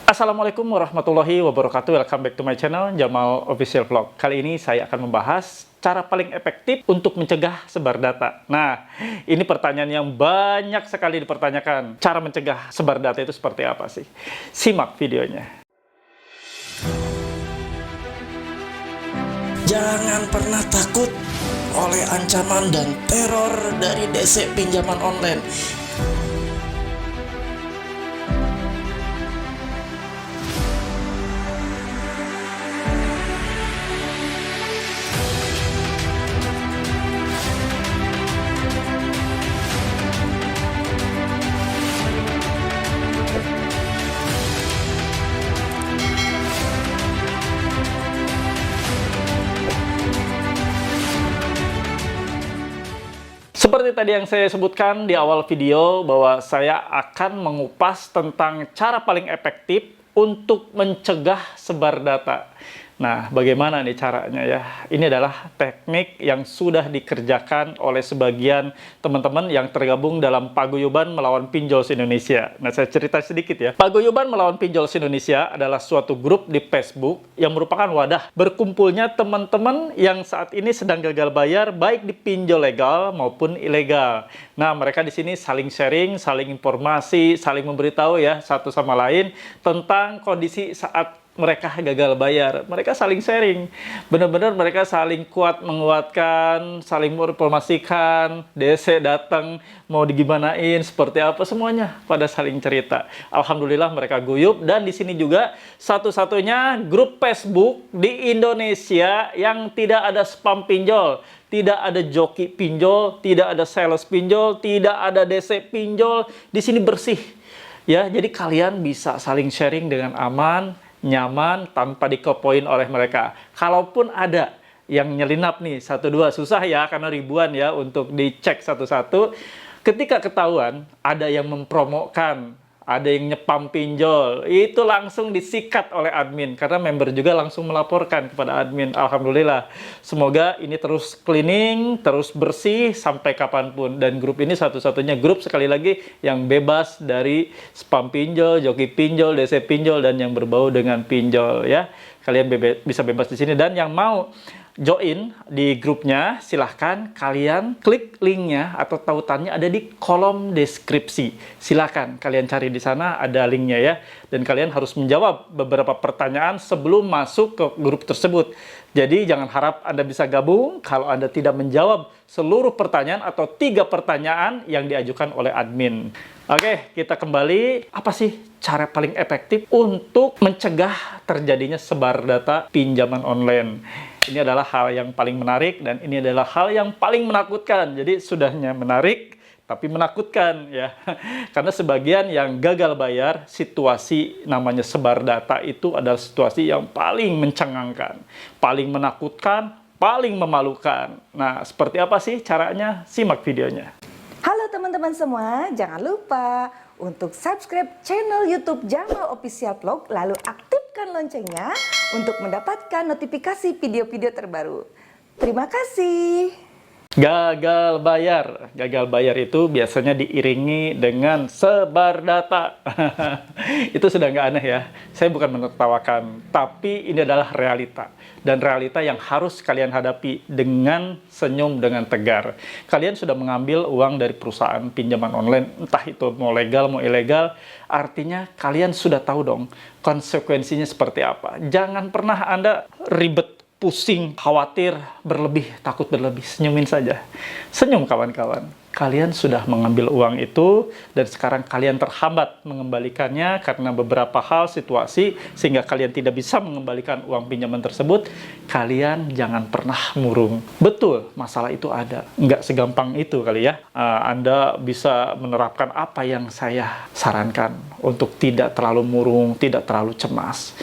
Assalamualaikum warahmatullahi wabarakatuh. Welcome back to my channel, Jamal Official Vlog. Kali ini saya akan membahas cara paling efektif untuk mencegah sebar data. Nah, ini pertanyaan yang banyak sekali dipertanyakan. Cara mencegah sebar data itu seperti apa sih? Simak videonya. Jangan pernah takut oleh ancaman dan teror dari DC pinjaman online. Seperti tadi yang saya sebutkan di awal video, bahwa saya akan mengupas tentang cara paling efektif untuk mencegah sebar data. Nah, bagaimana nih caranya ya? Ini adalah teknik yang sudah dikerjakan oleh sebagian teman-teman yang tergabung dalam Paguyuban Melawan Pinjol Indonesia. Nah, saya cerita sedikit ya. Paguyuban Melawan Pinjol Indonesia adalah suatu grup di Facebook yang merupakan wadah berkumpulnya teman-teman yang saat ini sedang gagal bayar, baik di pinjol legal maupun ilegal. Nah, mereka di sini saling sharing, saling informasi, saling memberitahu ya satu sama lain tentang kondisi saat mereka gagal bayar. Mereka saling sharing. Benar-benar mereka saling kuat menguatkan, saling menginformasikan, DC datang, mau digimanain, seperti apa, semuanya pada saling cerita. Alhamdulillah mereka guyup, dan di sini juga satu-satunya grup Facebook di Indonesia yang tidak ada spam pinjol, tidak ada joki pinjol, tidak ada sales pinjol, tidak ada DC pinjol. Di sini bersih. Ya, jadi kalian bisa saling sharing dengan aman, nyaman, tanpa dikepoin oleh mereka. Kalaupun ada yang nyelinap nih, satu dua, susah ya, karena ribuan ya untuk dicek satu-satu. Ketika ketahuan ada yang mempromokan, ada yang nyepam pinjol, itu langsung disikat oleh admin, karena member juga langsung melaporkan kepada admin. Alhamdulillah, semoga ini terus cleaning, terus bersih sampai kapanpun. Dan grup ini satu-satunya grup, sekali lagi, yang bebas dari spam pinjol, joki pinjol, DC pinjol, dan yang berbau dengan pinjol ya. Kalian bisa bebas di sini. Dan yang mau join di grupnya, silahkan kalian klik linknya atau tautannya ada di kolom deskripsi. Silahkan kalian cari di sana, ada linknya ya. Dan kalian harus menjawab beberapa pertanyaan sebelum masuk ke grup tersebut. Jadi jangan harap Anda bisa gabung kalau Anda tidak menjawab seluruh pertanyaan atau 3 pertanyaan yang diajukan oleh admin. Oke, kita kembali. Apa sih cara paling efektif untuk mencegah terjadinya sebar data pinjaman online? Ini adalah hal yang paling menarik, dan ini adalah hal yang paling menakutkan. Jadi sudahnya menarik, tapi menakutkan ya. Karena sebagian yang gagal bayar, situasi namanya sebar data itu adalah situasi yang paling mencengangkan, paling menakutkan, paling memalukan. Nah, seperti apa sih caranya? Simak videonya. Halo teman-teman semua, jangan lupa untuk subscribe channel YouTube Jamal Official Vlog, lalu aktifkan loncengnya untuk mendapatkan notifikasi video-video terbaru. Terima kasih. Gagal bayar itu biasanya diiringi dengan sebar data. Itu sudah nggak aneh ya. Saya bukan menertawakan, tapi ini adalah realita. Dan realita yang harus kalian hadapi dengan senyum, dengan tegar. Kalian sudah mengambil uang dari perusahaan pinjaman online, entah itu mau legal, mau ilegal. Artinya kalian sudah tahu dong konsekuensinya seperti apa. Jangan pernah Anda ribet, pusing, khawatir, berlebih, takut berlebih. Senyumin saja. Senyum kawan-kawan. Kalian sudah mengambil uang itu, dan sekarang kalian terhambat mengembalikannya karena beberapa hal, situasi, sehingga kalian tidak bisa mengembalikan uang pinjaman tersebut. Kalian jangan pernah murung. Betul, masalah itu ada. Nggak segampang itu kali ya. Anda bisa menerapkan apa yang saya sarankan untuk tidak terlalu murung, tidak terlalu cemas.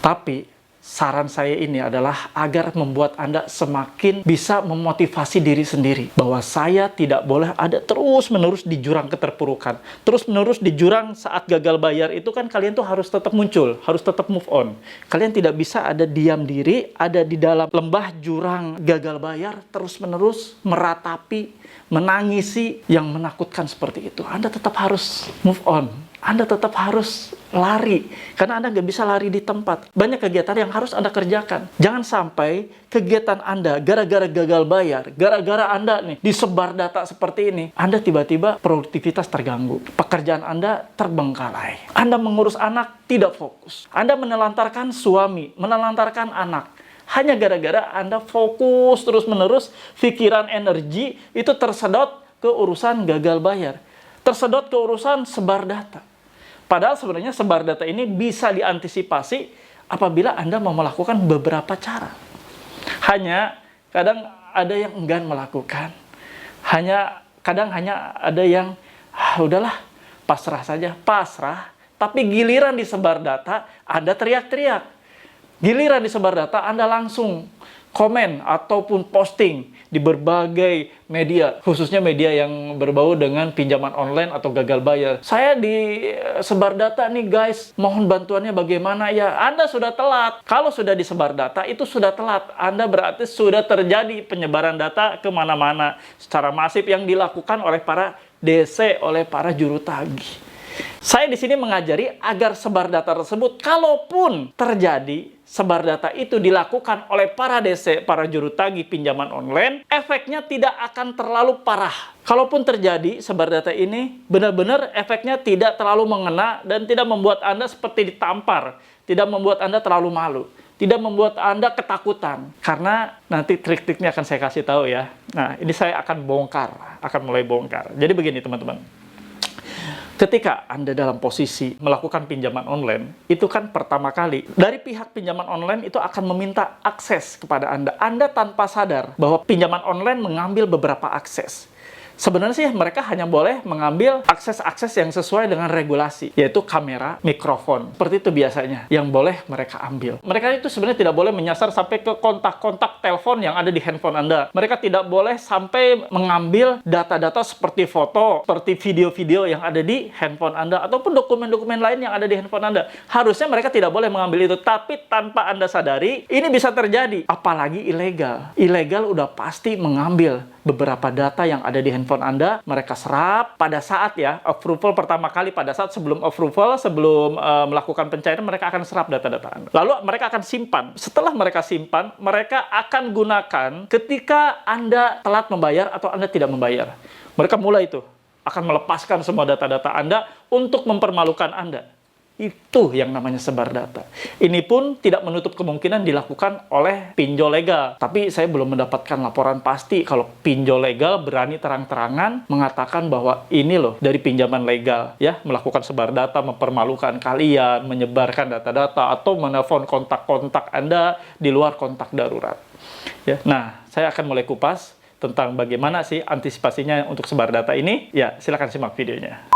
Tapi saran saya ini adalah agar membuat Anda semakin bisa memotivasi diri sendiri. Bahwa saya tidak boleh ada terus-menerus di jurang keterpurukan. Terus-menerus di jurang saat gagal bayar itu kan kalian tuh harus tetap muncul. Harus tetap move on. Kalian tidak bisa ada diam diri, ada di dalam lembah jurang gagal bayar, terus-menerus meratapi, menangisi yang menakutkan seperti itu. Anda tetap harus move on. Anda tetap harus lari, karena Anda nggak bisa lari di tempat. Banyak kegiatan yang harus Anda kerjakan. Jangan sampai kegiatan Anda gara-gara gagal bayar, gara-gara Anda nih disebar data seperti ini, Anda tiba-tiba produktivitas terganggu. Pekerjaan Anda terbengkalai. Anda mengurus anak tidak fokus. Anda menelantarkan suami, menelantarkan anak. Hanya gara-gara Anda fokus terus-menerus, pikiran energi itu tersedot ke urusan gagal bayar. Tersedot ke urusan sebar data. Padahal sebenarnya sebar data ini bisa diantisipasi apabila Anda mau melakukan beberapa cara. Hanya kadang ada yang enggan melakukan. Kadang hanya ada yang udahlah, pasrah saja, pasrah. Tapi giliran disebar data, Anda teriak-teriak. Giliran disebar data, Anda langsung komen ataupun posting di berbagai media, khususnya media yang berbau dengan pinjaman online atau gagal bayar. Saya disebar data nih guys, mohon bantuannya bagaimana ya? Anda sudah telat. Kalau sudah disebar data, itu sudah telat. Anda berarti sudah terjadi penyebaran data kemana-mana secara masif yang dilakukan oleh para DC, oleh para juru tagih. Saya di sini mengajari agar sebar data tersebut, kalaupun terjadi, sebar data itu dilakukan oleh para DC, para juru tagih pinjaman online, efeknya tidak akan terlalu parah. Kalaupun terjadi, sebar data ini benar-benar efeknya tidak terlalu mengena dan tidak membuat Anda seperti ditampar, tidak membuat Anda terlalu malu, tidak membuat Anda ketakutan. Karena nanti trik-triknya akan saya kasih tahu ya. Nah, ini saya akan mulai bongkar. Jadi begini teman-teman. Ketika Anda dalam posisi melakukan pinjaman online, itu kan pertama kali dari pihak pinjaman online itu akan meminta akses kepada Anda. Anda tanpa sadar bahwa pinjaman online mengambil beberapa akses. Sebenarnya sih mereka hanya boleh mengambil akses-akses yang sesuai dengan regulasi, yaitu kamera, mikrofon. Seperti itu biasanya yang boleh mereka ambil. Mereka itu sebenarnya tidak boleh menyasar sampai ke kontak-kontak telepon yang ada di handphone Anda. Mereka tidak boleh sampai mengambil data-data seperti foto, seperti video-video yang ada di handphone Anda, ataupun dokumen-dokumen lain yang ada di handphone Anda. Harusnya mereka tidak boleh mengambil itu, tapi tanpa Anda sadari, ini bisa terjadi. Apalagi ilegal. Ilegal udah pasti mengambil beberapa data yang ada di handphone Anda, mereka serap pada saat ya, approval pertama kali, pada saat sebelum approval, sebelum melakukan pencairan, mereka akan serap data-data Anda. Lalu mereka akan simpan. Setelah mereka simpan, mereka akan gunakan ketika Anda telat membayar atau Anda tidak membayar. Mereka mulai itu, akan melepaskan semua data-data Anda untuk mempermalukan Anda. Itu yang namanya sebar data. Ini pun tidak menutup kemungkinan dilakukan oleh pinjol legal. Tapi saya belum mendapatkan laporan pasti kalau pinjol legal berani terang-terangan mengatakan bahwa ini loh dari pinjaman legal, ya, melakukan sebar data, mempermalukan kalian, menyebarkan data-data, atau menelpon kontak-kontak Anda di luar kontak darurat. Ya, nah, saya akan mulai kupas tentang bagaimana sih antisipasinya untuk sebar data ini. Ya, silakan simak videonya.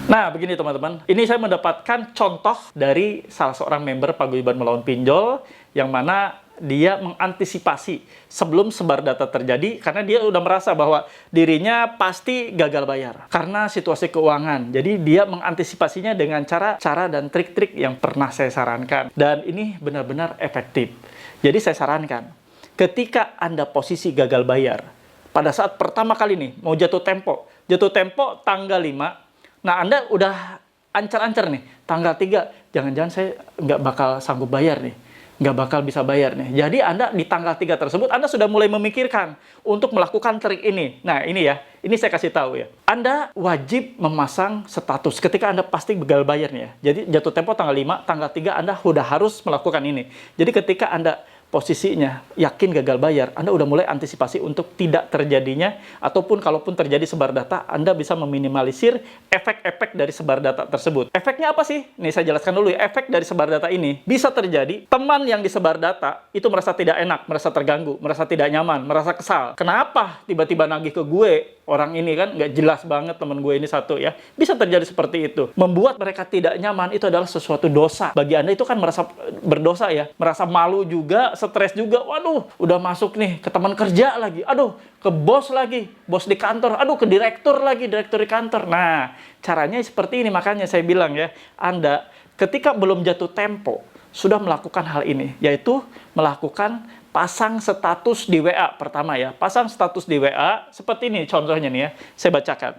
Nah, begini teman-teman. Ini saya mendapatkan contoh dari salah seorang member Paguyuban Melawan Pinjol yang mana dia mengantisipasi sebelum sebar data terjadi karena dia udah merasa bahwa dirinya pasti gagal bayar karena situasi keuangan. Jadi dia mengantisipasinya dengan cara dan trik-trik yang pernah saya sarankan. Dan ini benar-benar efektif. Jadi saya sarankan, ketika Anda posisi gagal bayar, pada saat pertama kali nih mau jatuh tempo tanggal 5, nah, Anda udah ancar-ancar nih, tanggal 3, jangan-jangan saya nggak bakal sanggup bayar nih, nggak bakal bisa bayar nih. Jadi Anda di tanggal 3 tersebut, Anda sudah mulai memikirkan untuk melakukan trik ini. Nah, ini ya, ini saya kasih tahu ya. Anda wajib memasang status ketika Anda pasti gagal bayar nih ya. Jadi jatuh tempo tanggal 5, tanggal 3 Anda udah harus melakukan ini. Jadi ketika Anda posisinya yakin gagal bayar, Anda udah mulai antisipasi untuk tidak terjadinya, ataupun kalaupun terjadi sebar data, Anda bisa meminimalisir efek-efek dari sebar data tersebut. Efeknya apa sih? Nih saya jelaskan dulu ya. Efek dari sebar data ini bisa terjadi teman yang disebar data itu merasa tidak enak, merasa terganggu, merasa tidak nyaman, merasa kesal. Kenapa tiba-tiba nagih ke gue? Orang ini kan nggak jelas banget, teman gue ini satu ya. Bisa terjadi seperti itu. Membuat mereka tidak nyaman itu adalah sesuatu dosa. Bagi Anda itu kan merasa berdosa ya. Merasa malu juga, stres juga. Waduh, udah masuk nih ke teman kerja lagi. Aduh, ke bos lagi. Bos di kantor. Aduh, ke direktur lagi. Direktur di kantor. Nah, caranya seperti ini. Makanya saya bilang ya, Anda ketika belum jatuh tempo, sudah melakukan hal ini. Yaitu melakukan pasang status di WA pertama ya. Pasang status di WA seperti ini contohnya nih ya. Saya bacakan.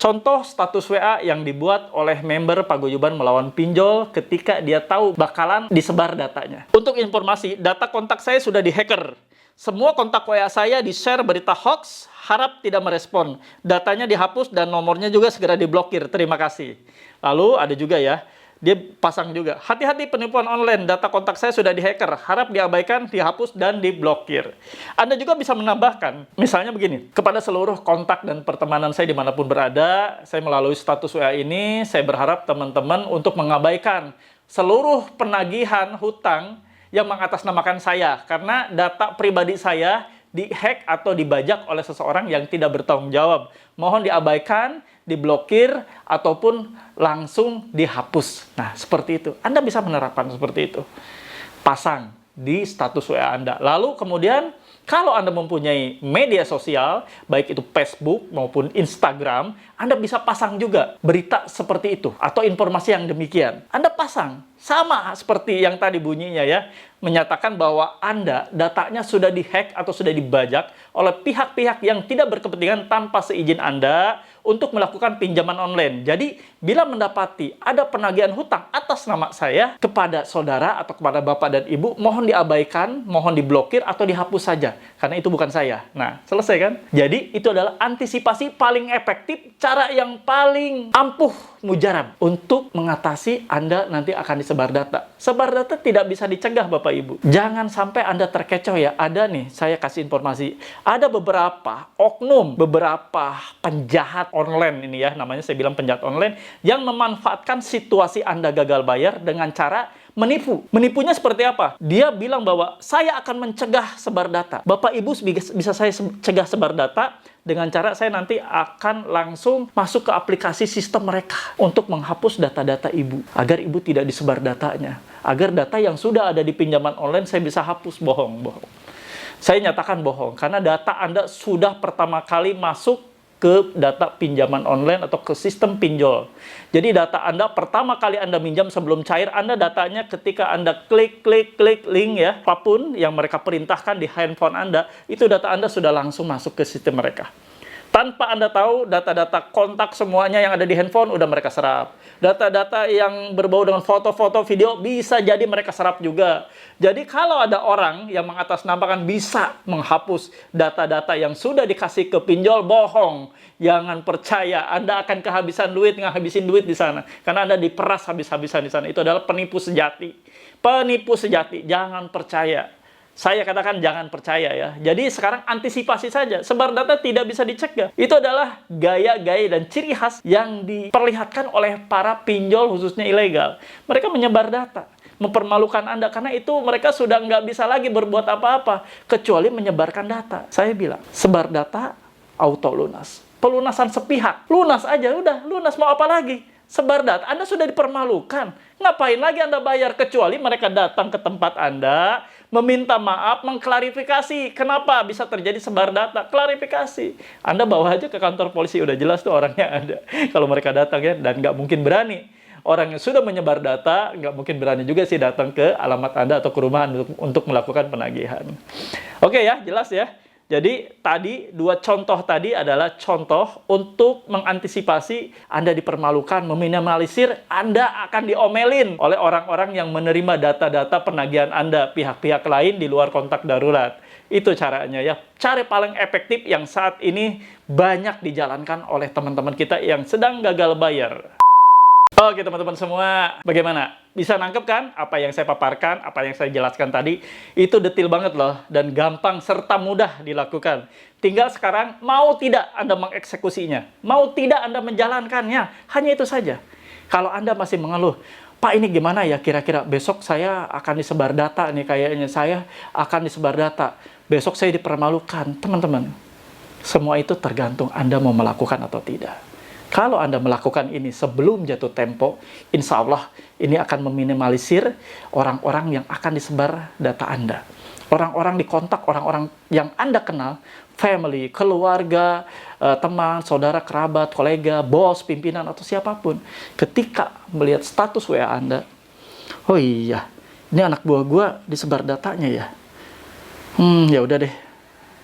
Contoh status WA yang dibuat oleh member Paguyuban Melawan Pinjol ketika dia tahu bakalan disebar datanya. Untuk informasi, data kontak saya sudah dihacker. Semua kontak WA saya di-share berita hoax, harap tidak merespon. Datanya dihapus dan nomornya juga segera diblokir. Terima kasih. Lalu ada juga ya, dia pasang juga, hati-hati penipuan online, data kontak saya sudah dihacker, harap diabaikan, dihapus, dan diblokir. Anda juga bisa menambahkan, misalnya begini, kepada seluruh kontak dan pertemanan saya dimanapun berada, saya melalui status WA ini, saya berharap teman-teman untuk mengabaikan seluruh penagihan hutang yang mengatasnamakan saya, karena data pribadi saya dihack atau dibajak oleh seseorang yang tidak bertanggung jawab. Mohon diabaikan, diblokir, ataupun langsung dihapus. Nah, seperti itu. Anda bisa menerapkan seperti itu. Pasang di status WA Anda. Lalu kemudian, kalau Anda mempunyai media sosial, baik itu Facebook maupun Instagram, Anda bisa pasang juga berita seperti itu, atau informasi yang demikian. Anda pasang. Sama seperti yang tadi bunyinya ya, menyatakan bahwa Anda datanya sudah dihack atau sudah dibajak oleh pihak-pihak yang tidak berkepentingan tanpa seizin Anda untuk melakukan pinjaman online. Jadi, bila mendapati ada penagihan hutang atas nama saya kepada saudara atau kepada bapak dan ibu, mohon diabaikan, mohon diblokir atau dihapus saja, karena itu bukan saya. Nah, selesai kan? Jadi, itu adalah antisipasi paling efektif, cara yang paling ampuh mujarab untuk mengatasi Anda nanti akan disebar data. Sebar data tidak bisa dicegah Bapak Ibu. Jangan sampai Anda terkecoh ya. Ada nih, saya kasih informasi. Ada beberapa oknum, beberapa penjahat online ini ya, namanya saya bilang penjahat online, yang memanfaatkan situasi Anda gagal bayar dengan cara menipu. Menipunya seperti apa? Dia bilang bahwa saya akan mencegah sebar data. Bapak Ibu bisa saya cegah sebar data dengan cara saya nanti akan langsung masuk ke aplikasi sistem mereka untuk menghapus data-data Ibu, agar Ibu tidak disebar datanya. Agar data yang sudah ada di pinjaman online saya bisa hapus. Bohong. Saya nyatakan bohong, karena data Anda sudah pertama kali masuk ke data pinjaman online atau ke sistem pinjol. Jadi data Anda pertama kali Anda minjam sebelum cair, Anda datanya ketika Anda klik link ya, apapun yang mereka perintahkan di handphone Anda, itu data Anda sudah langsung masuk ke sistem mereka. Tanpa Anda tahu, data-data kontak semuanya yang ada di handphone udah mereka serap. Data-data yang berbau dengan foto-foto, video bisa jadi mereka serap juga. Jadi kalau ada orang yang mengatasnamakan bisa menghapus data-data yang sudah dikasih ke pinjol, bohong. Jangan percaya, Anda akan kehabisan duit, ngabisin duit di sana. Karena Anda diperas habis-habisan di sana. Itu adalah penipu sejati. Penipu sejati, jangan percaya. Saya katakan jangan percaya ya. Jadi sekarang antisipasi saja. Sebar data tidak bisa dicegah. Itu adalah gaya-gaya dan ciri khas yang diperlihatkan oleh para pinjol khususnya ilegal. Mereka menyebar data, mempermalukan Anda. Karena itu mereka sudah nggak bisa lagi berbuat apa-apa kecuali menyebarkan data. Saya bilang, sebar data, auto lunas. Pelunasan sepihak. Lunas aja, udah. Lunas mau apa lagi? Sebar data, Anda sudah dipermalukan. Ngapain lagi Anda bayar? Kecuali mereka datang ke tempat Anda, meminta maaf, mengklarifikasi. Kenapa bisa terjadi sebar data? Klarifikasi. Anda bawa aja ke kantor polisi, udah jelas tuh orangnya ada. Kalau mereka datang ya, dan nggak mungkin berani. Orang yang sudah menyebar data, nggak mungkin berani juga sih datang ke alamat Anda atau ke rumah untuk melakukan penagihan. Oke ya, jelas ya. Jadi tadi dua contoh tadi adalah contoh untuk mengantisipasi Anda dipermalukan, meminimalisir Anda akan diomelin oleh orang-orang yang menerima data-data penagihan Anda, pihak-pihak lain di luar kontak darurat. Itu caranya ya. Cara paling efektif yang saat ini banyak dijalankan oleh teman-teman kita yang sedang gagal bayar. Oke teman-teman semua, bagaimana? Bisa nangkep kan apa yang saya paparkan, apa yang saya jelaskan tadi? Itu detail banget loh, dan gampang serta mudah dilakukan. Tinggal sekarang, mau tidak Anda mengeksekusinya? Mau tidak Anda menjalankannya? Hanya itu saja. Kalau Anda masih mengeluh, Pak ini gimana ya kira-kira besok saya akan disebar data nih, kayaknya saya akan disebar data. Besok saya dipermalukan. Teman-teman, semua itu tergantung Anda mau melakukan atau tidak. Kalau Anda melakukan ini sebelum jatuh tempo, insya Allah ini akan meminimalisir orang-orang yang akan disebar data Anda. Orang-orang di kontak, orang-orang yang Anda kenal, family, keluarga, teman, saudara, kerabat, kolega, bos, pimpinan, atau siapapun. Ketika melihat status WA Anda, oh iya, ini anak buah gue disebar datanya ya. Ya udah deh,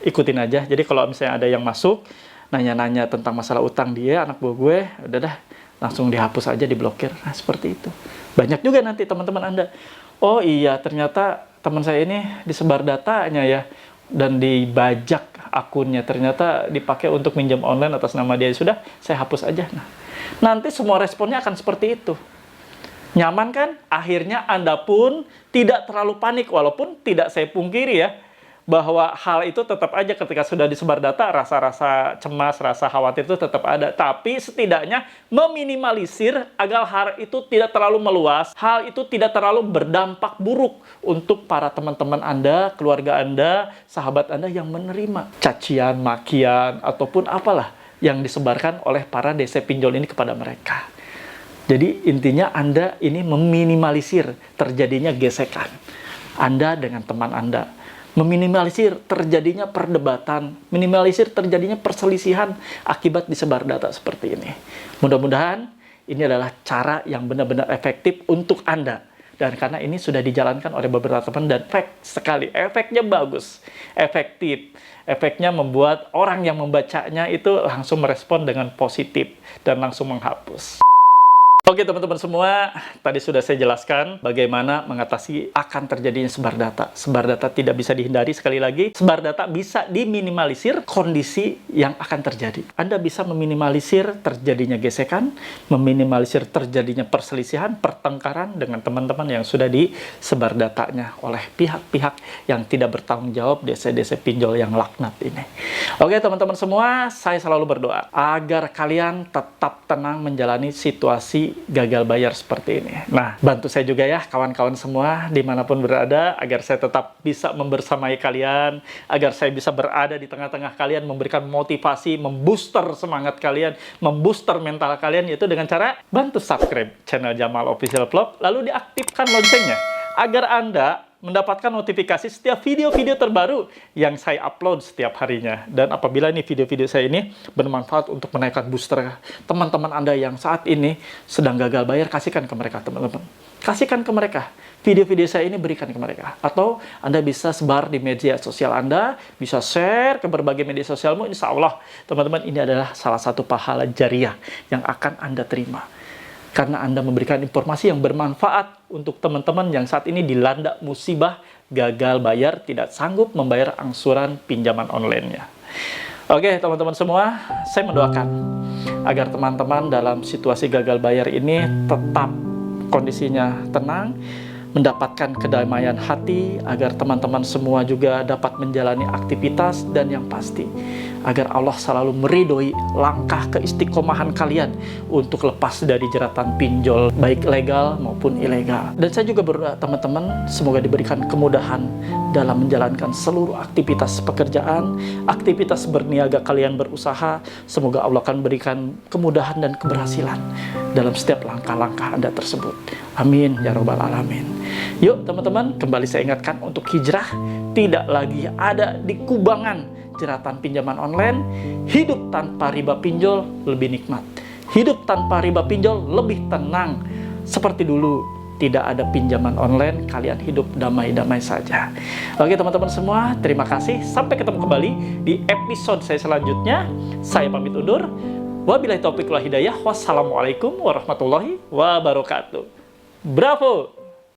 ikutin aja. Jadi kalau misalnya ada yang masuk, nanya-nanya tentang masalah utang dia, anak buah gue, udah dah, langsung dihapus aja, diblokir. Nah, seperti itu. Banyak juga nanti teman-teman Anda, oh iya ternyata teman saya ini disebar datanya ya, dan dibajak akunnya, ternyata dipakai untuk minjam online atas nama dia. Sudah, saya hapus aja. Nah, nanti semua responnya akan seperti itu. Nyaman kan? Akhirnya Anda pun tidak terlalu panik, walaupun tidak saya pungkiri ya, bahwa hal itu tetap aja ketika sudah disebar data, rasa-rasa cemas, rasa khawatir itu tetap ada. Tapi setidaknya meminimalisir agar hal itu tidak terlalu meluas, hal itu tidak terlalu berdampak buruk untuk para teman-teman Anda, keluarga Anda, sahabat Anda yang menerima cacian, makian, ataupun apalah yang disebarkan oleh para DC pinjol ini kepada mereka. Jadi intinya Anda ini meminimalisir terjadinya gesekan Anda dengan teman Anda. Meminimalisir terjadinya perdebatan, minimalisir terjadinya perselisihan akibat disebar data seperti ini. Mudah-mudahan ini adalah cara yang benar-benar efektif untuk Anda. Dan karena ini sudah dijalankan oleh beberapa teman dan sekali, efeknya bagus, efektif. Efeknya membuat orang yang membacanya itu langsung merespon dengan positif dan langsung menghapus. Oke teman-teman semua, tadi sudah saya jelaskan bagaimana mengatasi akan terjadinya sebar data. Sebar data tidak bisa dihindari, sekali lagi, sebar data bisa diminimalisir kondisi yang akan terjadi. Anda bisa meminimalisir terjadinya gesekan, meminimalisir terjadinya perselisihan, pertengkaran dengan teman-teman yang sudah disebar datanya oleh pihak-pihak yang tidak bertanggung jawab, DC-DC pinjol yang laknat ini. Oke teman-teman semua, saya selalu berdoa agar kalian tetap tenang menjalani situasi gagal bayar seperti ini. Nah, bantu saya juga ya kawan-kawan semua dimanapun berada, agar saya tetap bisa membersamai kalian, agar saya bisa berada di tengah-tengah kalian, memberikan motivasi, membooster semangat kalian, membooster mental kalian, yaitu dengan cara bantu subscribe channel Jamal Official Vlog, lalu diaktifkan loncengnya agar Anda mendapatkan notifikasi setiap video-video terbaru yang saya upload setiap harinya. Dan apabila ini video-video saya ini bermanfaat untuk menaikkan booster teman-teman Anda yang saat ini sedang gagal bayar, kasihkan ke mereka teman-teman. Kasihkan ke mereka. Video-video saya ini berikan ke mereka. Atau Anda bisa sebar di media sosial Anda, bisa share ke berbagai media sosialmu. Insya Allah teman-teman, ini adalah salah satu pahala jariah yang akan Anda terima. Karena Anda memberikan informasi yang bermanfaat untuk teman-teman yang saat ini dilanda musibah gagal bayar, tidak sanggup membayar angsuran pinjaman online-nya. Oke, teman-teman semua, saya mendoakan agar teman-teman dalam situasi gagal bayar ini tetap kondisinya tenang, mendapatkan kedamaian hati, agar teman-teman semua juga dapat menjalani aktivitas, dan yang pasti agar Allah selalu meridhoi langkah keistiqomahan kalian untuk lepas dari jeratan pinjol, baik legal maupun ilegal. Dan saya juga berdoa teman-teman semoga diberikan kemudahan dalam menjalankan seluruh aktivitas pekerjaan, aktivitas berniaga kalian berusaha. Semoga Allah akan berikan kemudahan dan keberhasilan dalam setiap langkah-langkah Anda tersebut. Amin ya robbal alamin. Yuk teman-teman, kembali saya ingatkan untuk hijrah tidak lagi ada di kubangan jeratan pinjaman online. Hidup tanpa riba pinjol lebih nikmat. Hidup tanpa riba pinjol lebih tenang. Seperti dulu tidak ada pinjaman online, kalian hidup damai-damai saja. Oke teman-teman semua, terima kasih. Sampai ketemu kembali di episode saya selanjutnya. Saya pamit undur. Wabillahi taufiq wal hidayah. Wassalamualaikum warahmatullahi wabarakatuh. Bravo!